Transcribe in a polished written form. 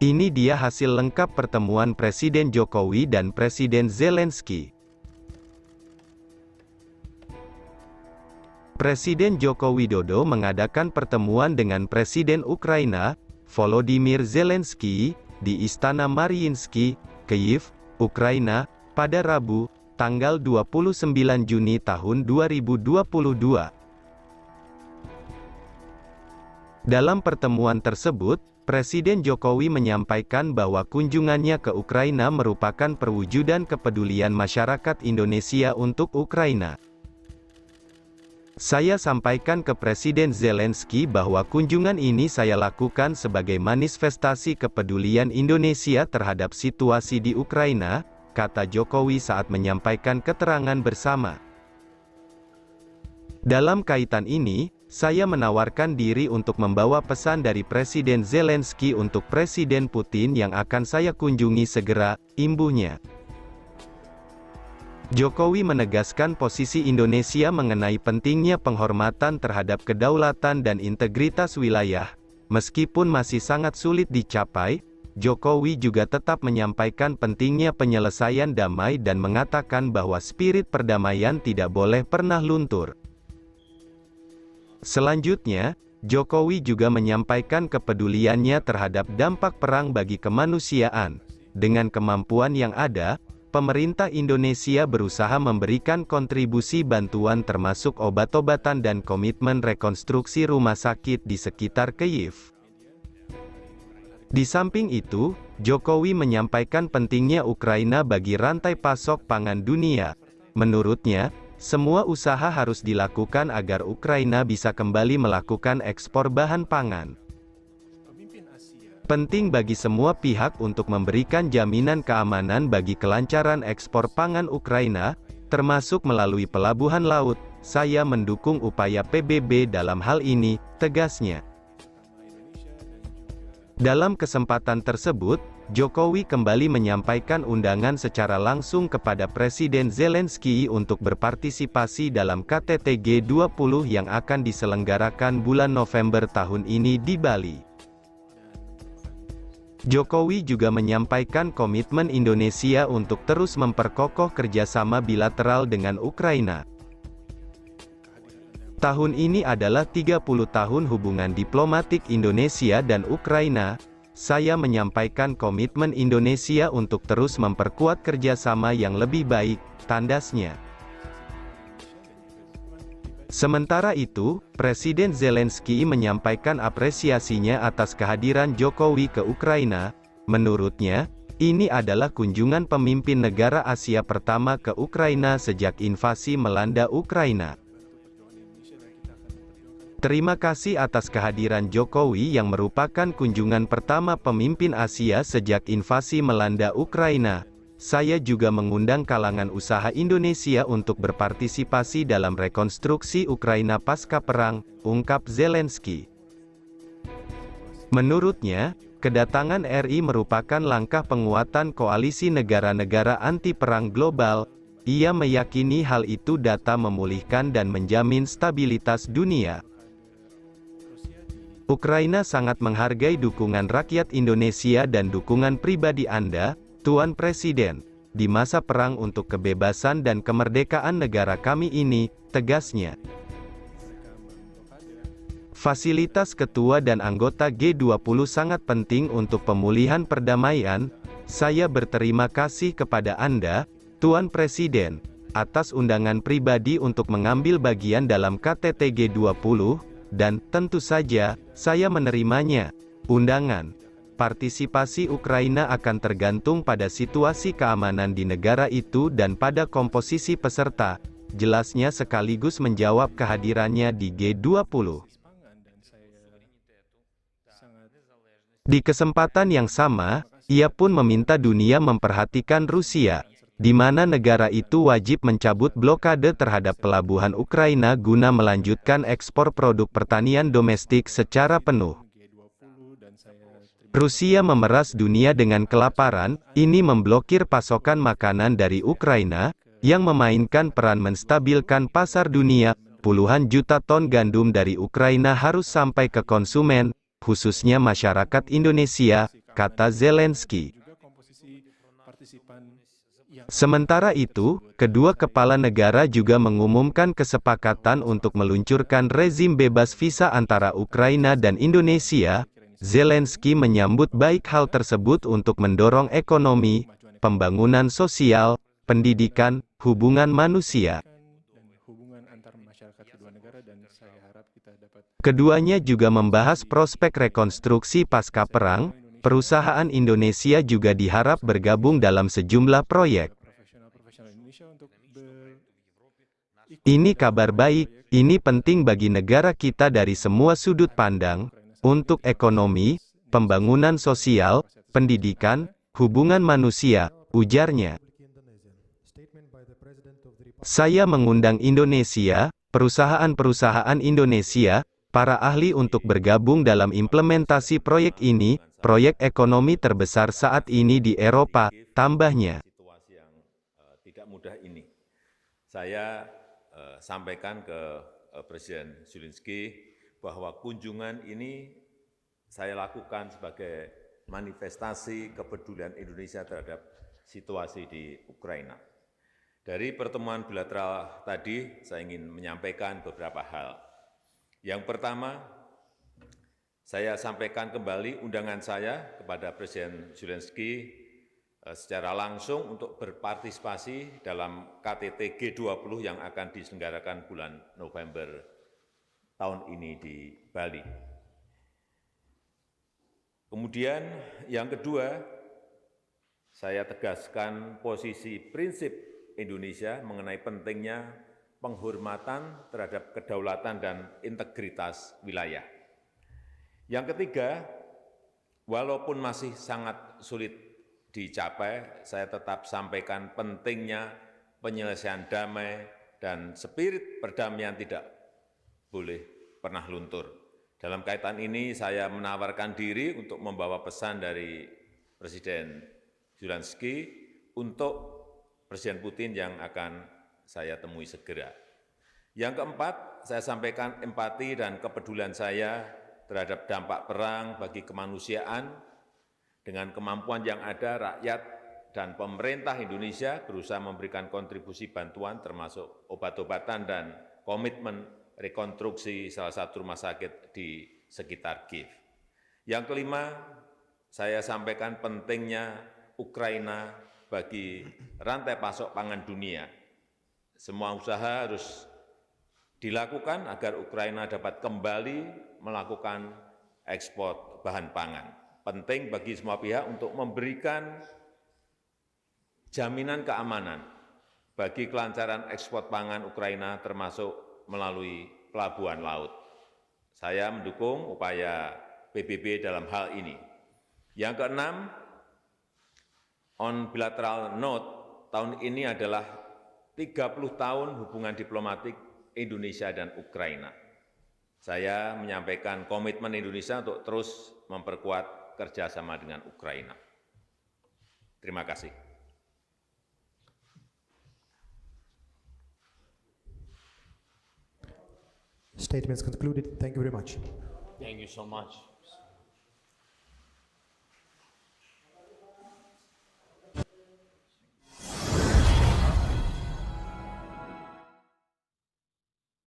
Ini dia hasil lengkap pertemuan Presiden Jokowi dan Presiden Zelensky. Presiden Joko Widodo mengadakan pertemuan dengan Presiden Ukraina, Volodymyr Zelensky, di Istana Mariinsky, Kyiv, Ukraina, pada Rabu, tanggal 29 Juni tahun 2022. Dalam pertemuan tersebut, Presiden Jokowi menyampaikan bahwa kunjungannya ke Ukraina merupakan perwujudan kepedulian masyarakat Indonesia untuk Ukraina. Saya sampaikan ke Presiden Zelensky bahwa kunjungan ini saya lakukan sebagai manifestasi kepedulian Indonesia terhadap situasi di Ukraina, kata Jokowi saat menyampaikan keterangan bersama. Dalam kaitan ini, saya menawarkan diri untuk membawa pesan dari Presiden Zelensky untuk Presiden Putin yang akan saya kunjungi segera, imbuhnya. Jokowi menegaskan posisi Indonesia mengenai pentingnya penghormatan terhadap kedaulatan dan integritas wilayah. Meskipun masih sangat sulit dicapai, Jokowi juga tetap menyampaikan pentingnya penyelesaian damai dan mengatakan bahwa spirit perdamaian tidak boleh pernah luntur. Selanjutnya, Jokowi juga menyampaikan kepeduliannya terhadap dampak perang bagi kemanusiaan. Dengan kemampuan yang ada, pemerintah Indonesia berusaha memberikan kontribusi bantuan termasuk obat-obatan dan komitmen rekonstruksi rumah sakit di sekitar Kyiv. Di samping itu, Jokowi menyampaikan pentingnya Ukraina bagi rantai pasok pangan dunia. Menurutnya, semua usaha harus dilakukan agar Ukraina bisa kembali melakukan ekspor bahan pangan. Penting bagi semua pihak untuk memberikan jaminan keamanan bagi kelancaran ekspor pangan Ukraina, termasuk melalui pelabuhan laut. Saya mendukung upaya PBB dalam hal ini, tegasnya. Dalam kesempatan tersebut, Jokowi kembali menyampaikan undangan secara langsung kepada Presiden Zelensky untuk berpartisipasi dalam KTT G20 yang akan diselenggarakan bulan November tahun ini di Bali. Jokowi juga menyampaikan komitmen Indonesia untuk terus memperkokoh kerjasama bilateral dengan Ukraina. Tahun ini adalah 30 tahun hubungan diplomatik Indonesia dan Ukraina. Saya menyampaikan komitmen Indonesia untuk terus memperkuat kerjasama yang lebih baik, tandasnya. Sementara itu, Presiden Zelensky menyampaikan apresiasinya atas kehadiran Jokowi ke Ukraina. Menurutnya, ini adalah kunjungan pemimpin negara Asia pertama ke Ukraina sejak invasi melanda Ukraina. Terima kasih atas kehadiran Jokowi yang merupakan kunjungan pertama pemimpin Asia sejak invasi melanda Ukraina. Saya juga mengundang kalangan usaha Indonesia untuk berpartisipasi dalam rekonstruksi Ukraina pasca perang, ungkap Zelensky. Menurutnya, kedatangan RI merupakan langkah penguatan koalisi negara-negara anti-perang global. Ia meyakini hal itu dapat memulihkan dan menjamin stabilitas dunia. Ukraina sangat menghargai dukungan rakyat Indonesia dan dukungan pribadi Anda, Tuan Presiden, di masa perang untuk kebebasan dan kemerdekaan negara kami ini, tegasnya. Fasilitas ketua dan anggota G20 sangat penting untuk pemulihan perdamaian. Saya berterima kasih kepada Anda, Tuan Presiden, atas undangan pribadi untuk mengambil bagian dalam KTT G20, dan, tentu saja, saya menerimanya. Undangan partisipasi Ukraina akan tergantung pada situasi keamanan di negara itu dan pada komposisi peserta, jelasnya sekaligus menjawab kehadirannya di G20. Di kesempatan yang sama, ia pun meminta dunia memperhatikan Rusia, di mana negara itu wajib mencabut blokade terhadap pelabuhan Ukraina guna melanjutkan ekspor produk pertanian domestik secara penuh. Rusia memeras dunia dengan kelaparan, ini memblokir pasokan makanan dari Ukraina, yang memainkan peran menstabilkan pasar dunia. Puluhan juta ton gandum dari Ukraina harus sampai ke konsumen, khususnya masyarakat Indonesia, kata Zelensky. Sementara itu, kedua kepala negara juga mengumumkan kesepakatan untuk meluncurkan rezim bebas visa antara Ukraina dan Indonesia. Zelensky menyambut baik hal tersebut untuk mendorong ekonomi, pembangunan sosial, pendidikan, hubungan manusia. Keduanya juga membahas prospek rekonstruksi pasca perang. Perusahaan Indonesia juga diharap bergabung dalam sejumlah proyek. Ini kabar baik, ini penting bagi negara kita dari semua sudut pandang, untuk ekonomi, pembangunan sosial, pendidikan, hubungan manusia, ujarnya. Saya mengundang Indonesia, perusahaan-perusahaan Indonesia, para ahli untuk bergabung dalam implementasi proyek ini, proyek ekonomi terbesar saat ini di Eropa, tambahnya. Situasi yang tidak mudah ini, saya sampaikan ke Presiden Zelensky bahwa kunjungan ini saya lakukan sebagai manifestasi kepedulian Indonesia terhadap situasi di Ukraina. Dari pertemuan bilateral tadi, saya ingin menyampaikan beberapa hal. Yang pertama, saya sampaikan kembali undangan saya kepada Presiden Zelensky secara langsung untuk berpartisipasi dalam KTT G20 yang akan diselenggarakan bulan November tahun ini di Bali. Kemudian yang kedua, saya tegaskan posisi prinsip Indonesia mengenai pentingnya penghormatan terhadap kedaulatan dan integritas wilayah. Yang ketiga, walaupun masih sangat sulit dicapai, saya tetap sampaikan pentingnya penyelesaian damai dan spirit perdamaian tidak boleh pernah luntur. Dalam kaitan ini, saya menawarkan diri untuk membawa pesan dari Presiden Zelensky untuk Presiden Putin yang akan saya temui segera. Yang keempat, saya sampaikan empati dan kepedulian saya terhadap dampak perang bagi kemanusiaan. Dengan kemampuan yang ada, rakyat dan pemerintah Indonesia berusaha memberikan kontribusi bantuan termasuk obat-obatan dan komitmen rekonstruksi salah satu rumah sakit di sekitar Kiev. Yang kelima, saya sampaikan pentingnya Ukraina bagi rantai pasok pangan dunia. Semua usaha harus dilakukan agar Ukraina dapat kembali melakukan ekspor bahan pangan. Penting bagi semua pihak untuk memberikan jaminan keamanan bagi kelancaran ekspor pangan Ukraina termasuk melalui pelabuhan laut. Saya mendukung upaya PBB dalam hal ini. Yang keenam, on bilateral note, tahun ini adalah 30 tahun hubungan diplomatik Indonesia dan Ukraina. Saya menyampaikan komitmen Indonesia untuk terus memperkuat kerjasama dengan Ukraina. Terima kasih. Statements concluded. Thank you very much. Thank you so much.